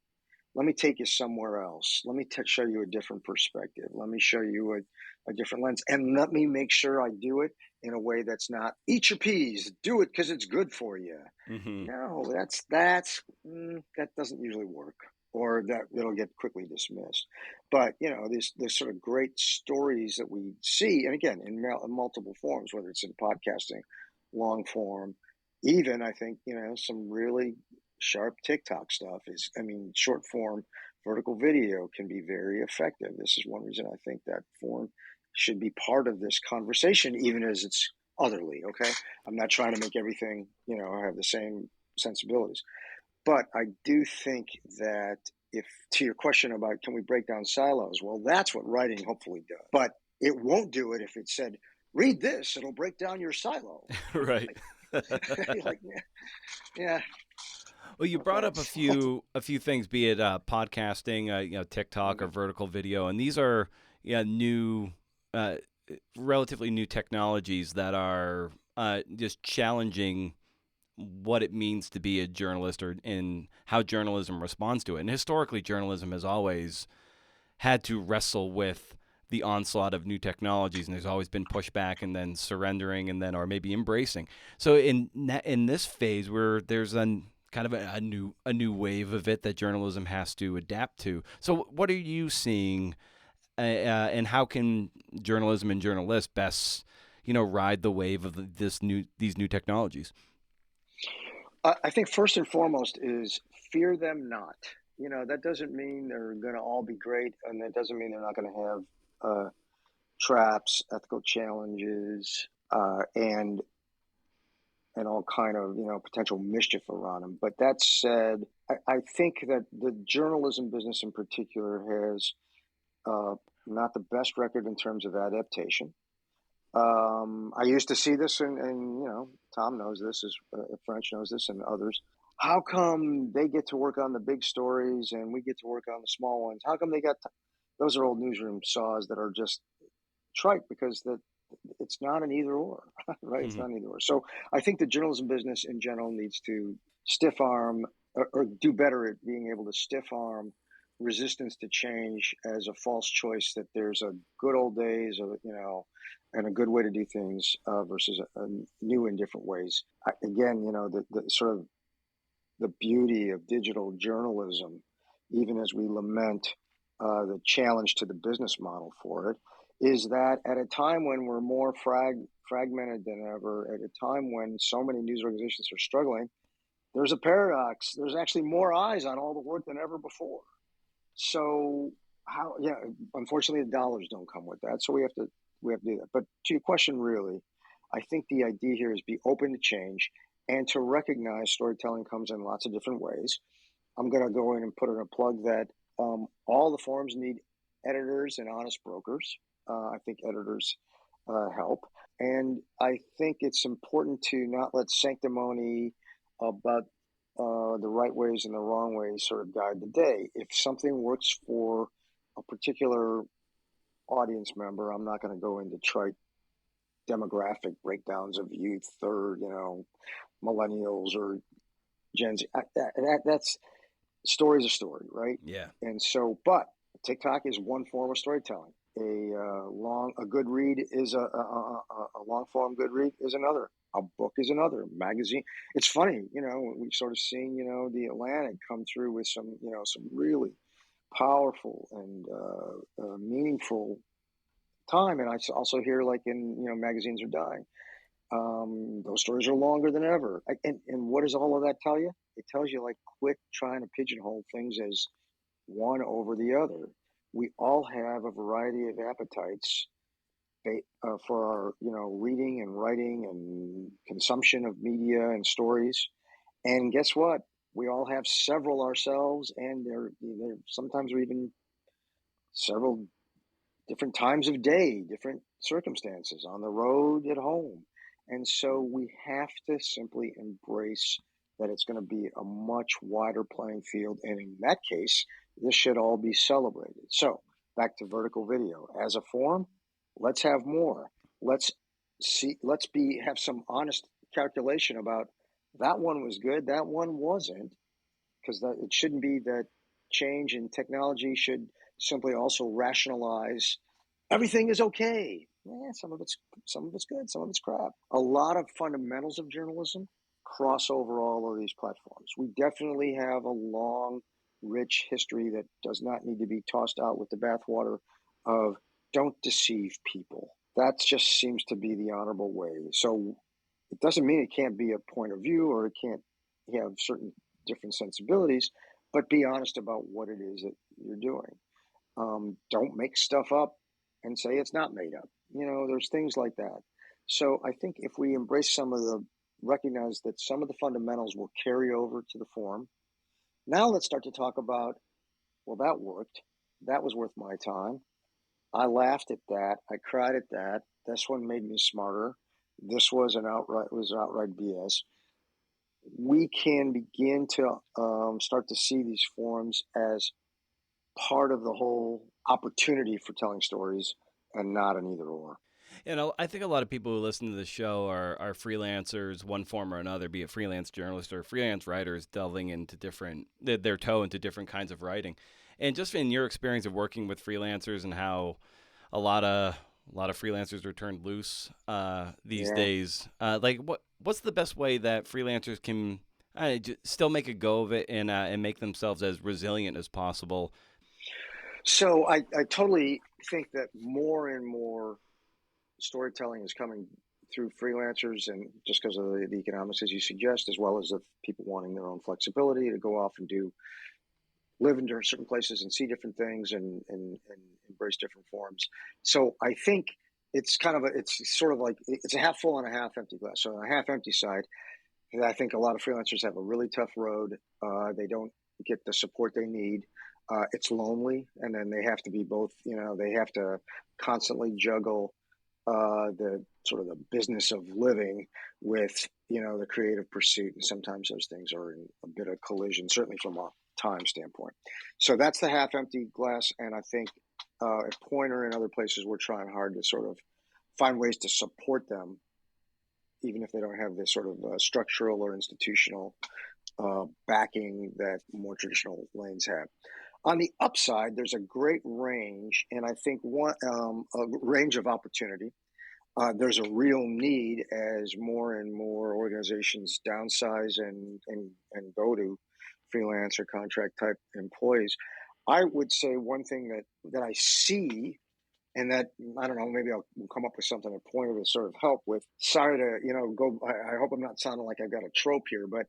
let me take you somewhere else. Let me show you a different perspective. Let me show you a different lens. And let me make sure I do it in a way that's not, eat your peas, do it because it's good for you. Mm-hmm. No, that doesn't usually work, or that it'll get quickly dismissed. But, these sort of great stories that we see, and again, in multiple forms, whether it's in podcasting, long form, even I think, some really sharp TikTok stuff short form vertical video can be very effective. This is one reason I think that form should be part of this conversation, even as it's otherly. Okay. I'm not trying to make everything, have the same sensibilities, but I do think that to your question about, can we break down silos? Well, that's what writing hopefully does, but it won't do it if it said, read this, it'll break down your silo. Right. Yeah. Well, you brought up a few things, be it podcasting, TikTok, or vertical video, and these are new, relatively new technologies that are just challenging what it means to be a journalist, or in how journalism responds to it. And historically, journalism has always had to wrestle with the onslaught of new technologies, and there's always been pushback and then surrendering and then, or maybe embracing. So in this phase where there's kind of a new wave of it that journalism has to adapt to. So what are you seeing, and how can journalism and journalists best, ride the wave of these new technologies? I think first and foremost is fear them not. That doesn't mean they're going to all be great, and that doesn't mean they're not going to have traps, ethical challenges, and all kind of potential mischief around them. But that said, I think that the journalism business in particular has not the best record in terms of adaptation. I used to see this, and Tom knows this, French knows this, and others. How come they get to work on the big stories and we get to work on the small ones? How come they got those are old newsroom saws that are just trite, because it's not an either or, right? Mm-hmm. It's not an either or. So I think the journalism business in general needs to stiff arm or do better at being able to stiff arm resistance to change as a false choice, that there's a good old days of, and a good way to do things versus a new and different ways. Again, the sort of the beauty of digital journalism, even as we lament the challenge to the business model for it, is that at a time when we're more fragmented than ever, at a time when so many news organizations are struggling, there's a paradox. There's actually more eyes on all the work than ever before. So unfortunately the dollars don't come with that. So we have to do that. But to your question, really, I think the idea here is be open to change and to recognize storytelling comes in lots of different ways. I'm going to go in and put in a plug that all the forums need editors and honest brokers. I think editors help. And I think it's important to not let sanctimony about the right ways and the wrong ways sort of guide the day. If something works for a particular audience member, I'm not going to go into trite demographic breakdowns of youth or, millennials or Gen Z. That's story's a story, right? Yeah. And so, but TikTok is one form of storytelling. A good read is a long form good read is another. A book is another. Magazine. It's funny, we've sort of seen, the Atlantic come through with some, some really powerful and meaningful time. And I also hear, like, magazines are dying. Those stories are longer than ever. And what does all of that tell you? It tells you, like, quit trying to pigeonhole things as one over the other. We all have a variety of appetites for our, reading and writing and consumption of media and stories. And guess what? We all have several ourselves, and they're sometimes are even several different times of day, different circumstances, on the road, at home. And so we have to simply embrace that it's going to be a much wider playing field. And in that case, this should all be celebrated. So back to vertical video as a form. Let's have more. Let's have some honest calculation about that one was good, that one wasn't, because it shouldn't be that change in technology should simply also rationalize everything is okay. Some of it's good, some of it's crap. A lot of fundamentals of journalism cross over all of these platforms. We definitely have a long, rich history that does not need to be tossed out with the bathwater of don't deceive people. That just seems to be the honorable way. So it doesn't mean it can't be a point of view or it can't have certain different sensibilities, but be honest about what it is that you're doing. Don't make stuff up and say it's not made up. There's things like that. So I think if we embrace recognize that some of the fundamentals will carry over to the form. Now let's start to talk about, well, that worked. That was worth my time. I laughed at that. I cried at that. This one made me smarter. This was outright BS. We can begin to start to see these forums as part of the whole opportunity for telling stories and not an either or. I think a lot of people who listen to the show are freelancers, one form or another, be it freelance journalists or freelance writers delving into their toe into different kinds of writing. And just in your experience of working with freelancers and how a lot of freelancers are turned loose these days, what's the best way that freelancers can still make a go of it and make themselves as resilient as possible? So I totally think that more and more storytelling is coming through freelancers, and just because of the economics, as you suggest, as well as of people wanting their own flexibility to go off and live in certain places and see different things and embrace different forms. So I think it's sort of like it's a half full and a half empty glass. So on the half empty side, I think a lot of freelancers have a really tough road. They don't get the support they need. It's lonely, and then they have to be both. They have to constantly juggle the sort of the business of living with the creative pursuit, and sometimes those things are in a bit of collision, certainly from a time standpoint. So that's the half empty glass, and I think at Poynter and other places we're trying hard to sort of find ways to support them, even if they don't have this sort of structural or institutional backing that more traditional lanes have. On the upside, there's a great range, and I think a range of opportunity. There's a real need as more and more organizations downsize and go to freelance or contract type employees. I would say one thing that I see, and that, I don't know, maybe we'll come up with something at Poynter to sort of help with. Sorry to, go, I hope I'm not sounding like I've got a trope here, but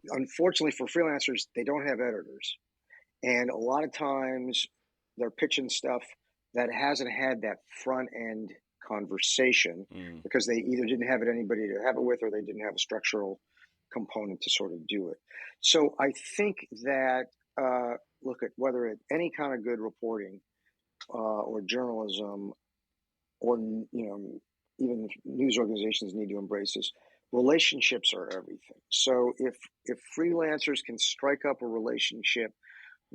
unfortunately for freelancers, they don't have editors. And a lot of times they're pitching stuff that hasn't had that front end conversation because they either didn't have anybody to have it with, or they didn't have a structural component to sort of do it. So I think that, look at whether at any kind of good reporting or journalism, or, even news organizations need to embrace this. Relationships are everything. So if freelancers can strike up a relationship,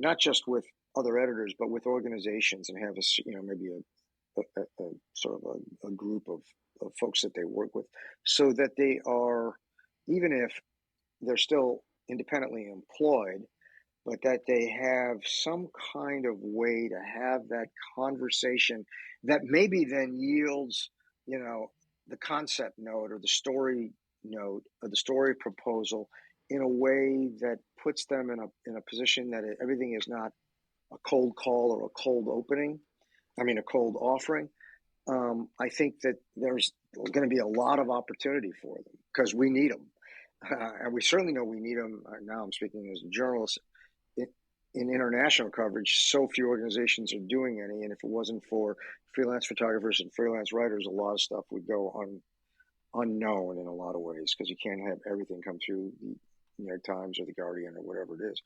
not just with other editors, but with organizations, and have maybe a sort of a group of folks that they work with, so that they are, even if they're still independently employed, but that they have some kind of way to have that conversation that maybe then yields, the concept note or the story note or the story proposal in a way that puts them in a position that everything is not a cold call or a cold opening. I mean, a cold offering. I think that there's going to be a lot of opportunity for them because we need them. And we certainly know we need them. Now I'm speaking as a journalist. In international coverage, so few organizations are doing any. And if it wasn't for freelance photographers and freelance writers, a lot of stuff would go unknown in a lot of ways because you can't have everything come through the New York Times or the Guardian or whatever it is.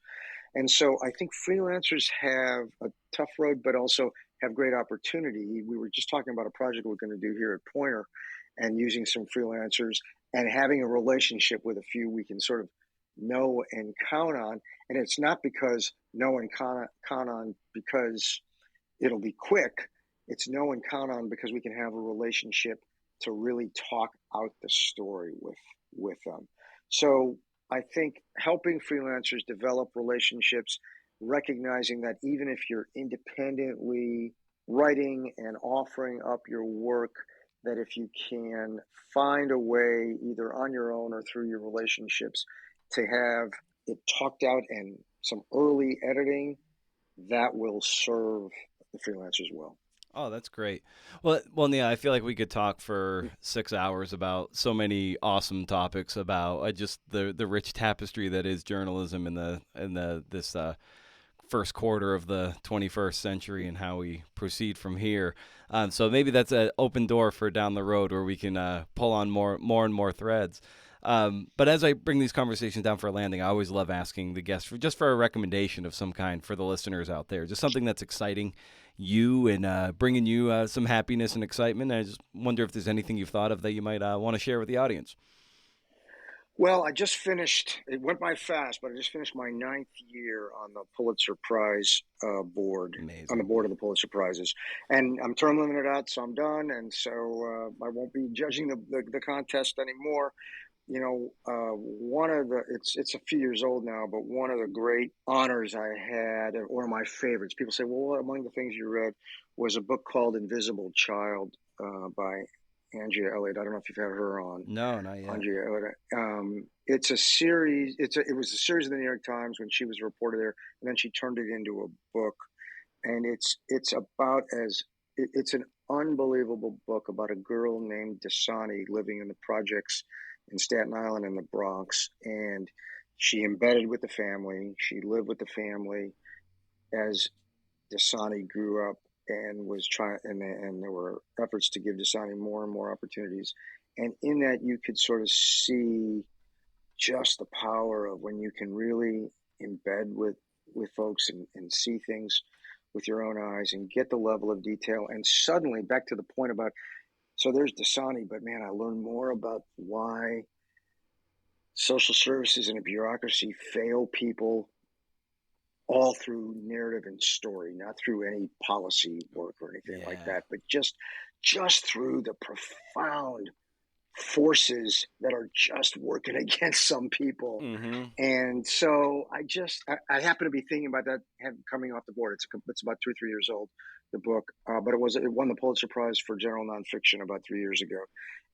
And so I think freelancers have a tough road, but also have great opportunity. We were just talking about a project we're going to do here at Poynter and using some freelancers and having a relationship with a few we can sort of know and count on. And it's not because know and count on because it'll be quick. It's know and count on because we can have a relationship to really talk out the story with them. So I think helping freelancers develop relationships, recognizing that even if you're independently writing and offering up your work, that if you can find a way either on your own or through your relationships to have it talked out and some early editing, that will serve the freelancers well. Oh, that's great. Well, Neil, I feel like we could talk for 6 hours about so many awesome topics about just the rich tapestry that is journalism in this first quarter of the 21st century and how we proceed from here. So maybe that's an open door for down the road where we can pull on more and more threads. But as I bring these conversations down for a landing, I always love asking the guests for a recommendation of some kind for the listeners out there, just something that's exciting you and bringing you some happiness and excitement. I just wonder if there's anything you've thought of that you might want to share with the audience. Well, I just finished, it went by fast, but I just finished my 9th year on the Pulitzer Prize board. Amazing. On the board of the Pulitzer Prizes. And I'm term limited out, so I'm done. And so I won't be judging the contest anymore. One of it's a few years old now, but one of the great honors I had, one of my favorites, people say, well, among the things you read was a book called Invisible Child by Andrea Elliott. I don't know if you've had her on. No, not yet. Andrea Elliott. It's a series. It was a series in the New York Times when she was a reporter there, and then she turned it into a book. And it's an unbelievable book about a girl named Dasani living in the projects in Staten Island and the Bronx, and she embedded with the family. She lived with the family as Dasani grew up and was trying, and there were efforts to give Dasani more and more opportunities. And in that, you could sort of see just the power of when you can really embed with folks and see things with your own eyes and get the level of detail. And suddenly, back to the point about, so there's Dasani, but man, I learned more about why social services and a bureaucracy fail people all through narrative and story, not through any policy work or anything like that, but just through the profound forces that are just working against some people. Mm-hmm. And so I happen to be thinking about that coming off the board. It's about 2 or 3 years old, the book, but it won the Pulitzer Prize for general nonfiction about 3 years ago.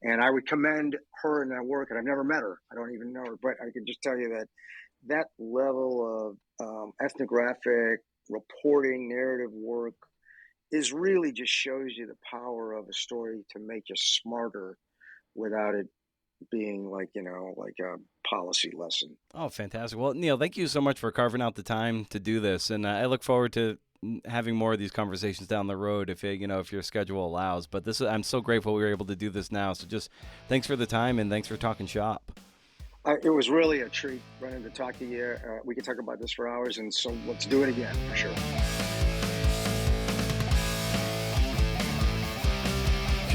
And I would commend her in that work, and I've never met her. I don't even know her, but I can just tell you that level of ethnographic reporting, narrative work is really just shows you the power of a story to make you smarter without it being like a policy lesson. Oh, fantastic. Well, Neil, thank you so much for carving out the time to do this. And I look forward to having more of these conversations down the road if your schedule allows. But I'm so grateful we were able to do this now. So just thanks for the time and thanks for talking shop. It was really a treat, Brennan, to talk to you. We could talk about this for hours, and so let's do it again for sure.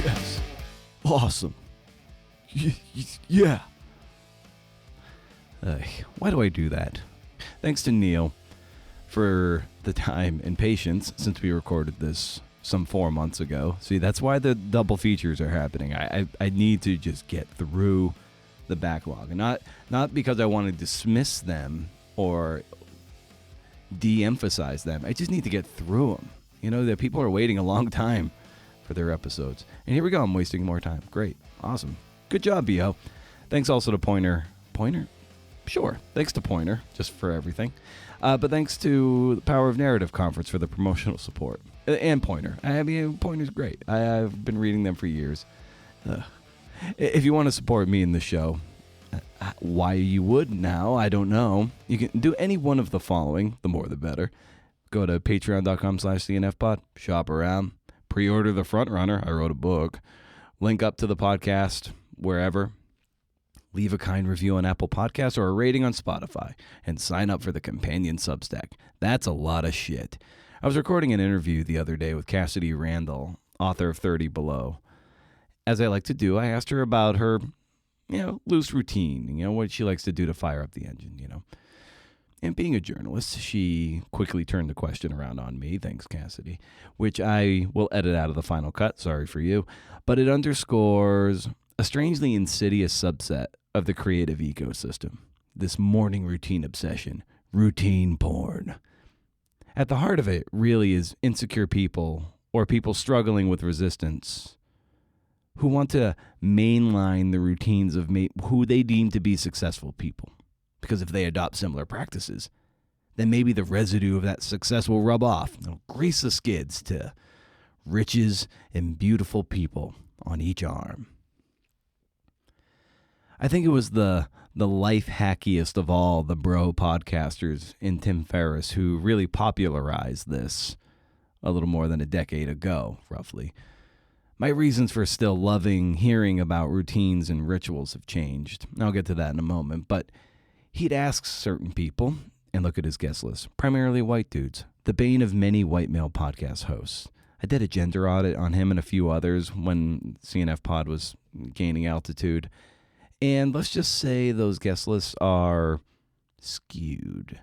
Yes. Awesome. Yeah. Why do I do that? Thanks to Neil for the time and patience since we recorded this some 4 months ago. See, that's why the double features are happening. I need to just get through the backlog, and not because I want to dismiss them or de-emphasize them. I just need to get through them. You know, that people are waiting a long time for their episodes. And here we go. I'm wasting more time. Great. Awesome. Good job, B.O. Thanks also to Poynter. Poynter? Sure. Thanks to Poynter, just for everything. But thanks to the Power of Narrative Conference for the promotional support. And Poynter. I mean, Poynter's great. I've been reading them for years. If you want to support me in the show, why you would now, I don't know. You can do any one of the following, the more the better. Go to patreon.com/cnfpod, shop around, pre-order The Frontrunner, I wrote a book, link up to the podcast wherever, leave a kind review on Apple Podcasts or a rating on Spotify, and sign up for the companion Substack. That's a lot of shit. I was recording an interview the other day with Cassidy Randall, author of 30 Below. As I like to do, I asked her about her, loose routine, what she likes to do to fire up the engine, And being a journalist, she quickly turned the question around on me, thanks Cassidy, which I will edit out of the final cut, sorry for you, but it underscores a strangely insidious subset of the creative ecosystem, this morning routine obsession, routine porn. At the heart of it really is insecure people or people struggling with resistance who want to mainline the routines of who they deem to be successful people. Because if they adopt similar practices, then maybe the residue of that success will rub off. It'll grease the skids to riches and beautiful people on each arm. I think it was the life hackiest of all the bro podcasters in Tim Ferriss who really popularized this a little more than a decade ago, roughly. My reasons for still loving hearing about routines and rituals have changed. I'll get to that in a moment, but he'd ask certain people, and look at his guest list, primarily white dudes, the bane of many white male podcast hosts. I did a gender audit on him and a few others when CNF Pod was gaining altitude, and let's just say those guest lists are skewed.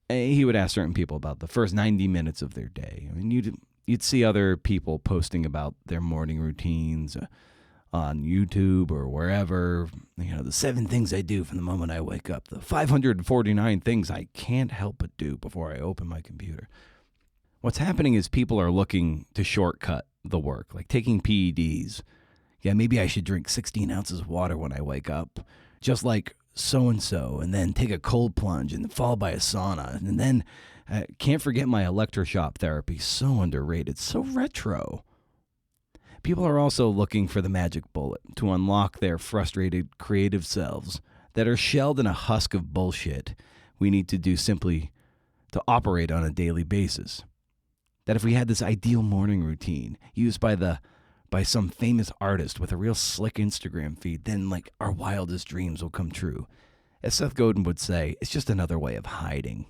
He would ask certain people about the first 90 minutes of their day. I mean, you'd see other people posting about their morning routines on YouTube or wherever, the 7 things I do from the moment I wake up, the 549 things I can't help but do before I open my computer. What's happening is people are looking to shortcut the work, like taking PEDs. Yeah, maybe I should drink 16 ounces of water when I wake up, just like so-and-so, and then take a cold plunge and followed by a sauna, and then can't forget my electroshock therapy. So underrated, so retro. People are also looking for the magic bullet to unlock their frustrated creative selves that are shelled in a husk of bullshit we need to do simply to operate on a daily basis. That if we had this ideal morning routine used by some famous artist with a real slick Instagram feed, then our wildest dreams will come true. As Seth Godin would say, it's just another way of hiding.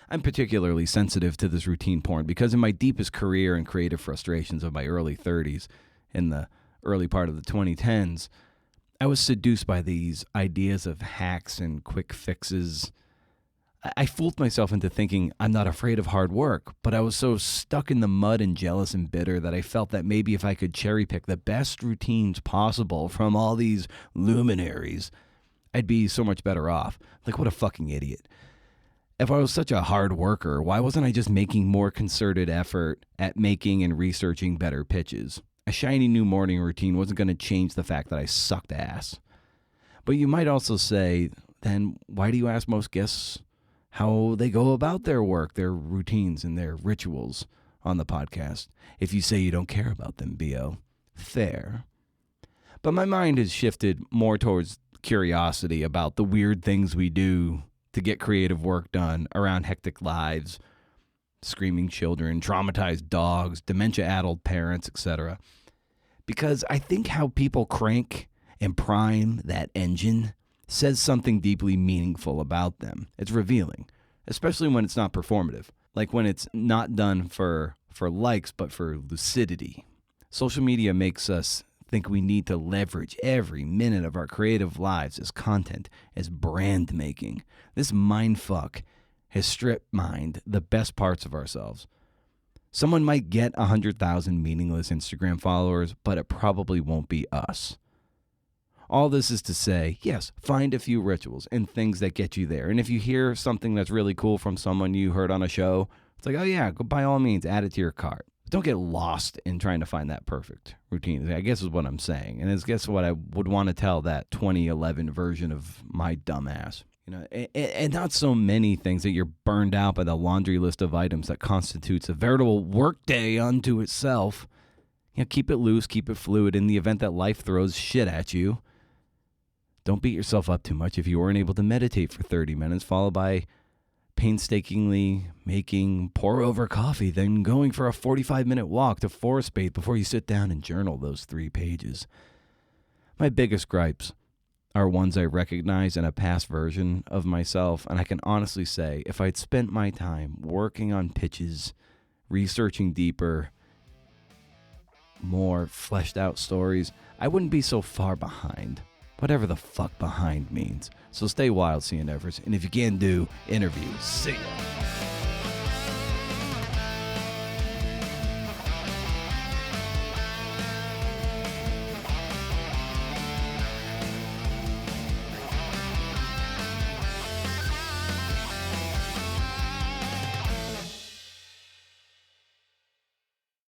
I'm particularly sensitive to this routine porn because in my deepest career and creative frustrations of my early 30s, in the early part of the 2010s, I was seduced by these ideas of hacks and quick fixes. I fooled myself into thinking I'm not afraid of hard work, but I was so stuck in the mud and jealous and bitter that I felt that maybe if I could cherry pick the best routines possible from all these luminaries, I'd be so much better off. What a fucking idiot. If I was such a hard worker, why wasn't I just making more concerted effort at making and researching better pitches? A shiny new morning routine wasn't going to change the fact that I sucked ass. But you might also say, then why do you ask most guests how they go about their work, their routines, and their rituals on the podcast if you say you don't care about them, B.O.? Fair. But my mind has shifted more towards curiosity about the weird things we do to get creative work done around hectic lives, screaming children, traumatized dogs, dementia-addled parents, etc. Because I think how people crank and prime that engine says something deeply meaningful about them. It's revealing, especially when it's not performative, like when it's not done for likes but for lucidity. Social media makes us think we need to leverage every minute of our creative lives as content, as brand making. This mindfuck has strip-mined the best parts of ourselves. Someone might get 100,000 meaningless Instagram followers, but it probably won't be us. All this is to say, yes, find a few rituals and things that get you there. And if you hear something that's really cool from someone you heard on a show, it's like, oh yeah, go by all means, add it to your cart. But don't get lost in trying to find that perfect routine, I guess is what I'm saying. And it's guess what I would want to tell that 2011 version of my dumbass. And not so many things that you're burned out by the laundry list of items that constitutes a veritable workday unto itself. Keep it loose, keep it fluid in the event that life throws shit at you. Don't beat yourself up too much if you weren't able to meditate for 30 minutes, followed by painstakingly making pour-over coffee, then going for a 45-minute walk to forest bathe before you sit down and journal those 3 pages. My biggest gripes are ones I recognize in a past version of myself, and I can honestly say if I'd spent my time working on pitches, researching deeper, more fleshed out stories, I wouldn't be so far behind. Whatever the fuck behind means. So stay wild, CNFers, and if you can do interviews, see ya.